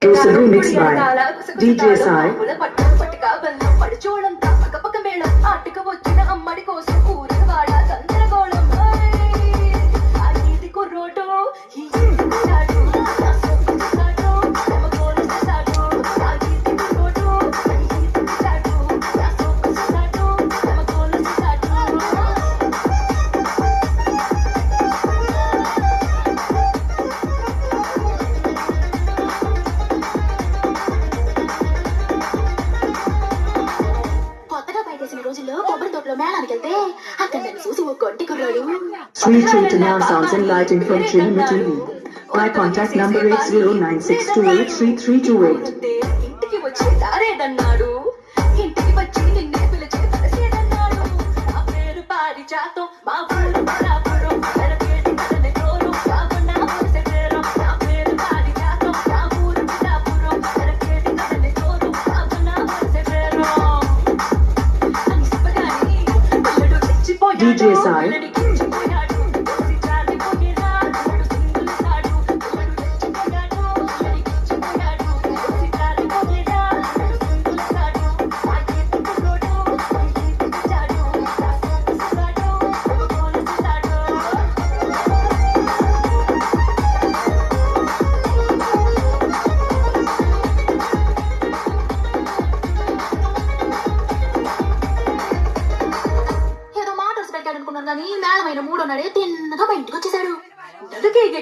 Exclusive remix by DJ Sai. Sweet treat now sounds and lighting from Trinity TV. My contact number 8096283328. DJ Sai.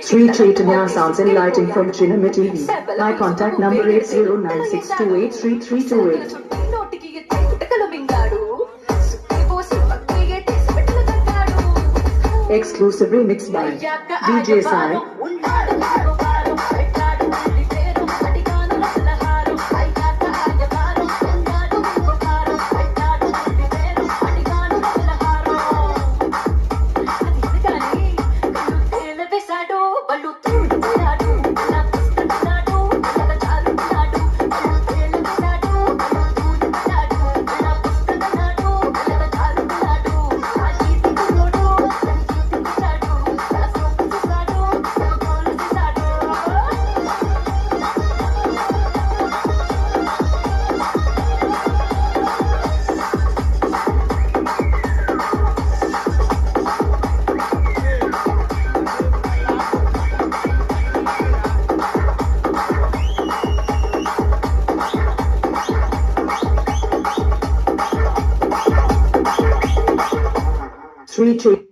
Sweet treat now sounds and lighting from Trinity TV. My contact number 8096283328. Exclusive remix by DJ Sai. Sweet treat.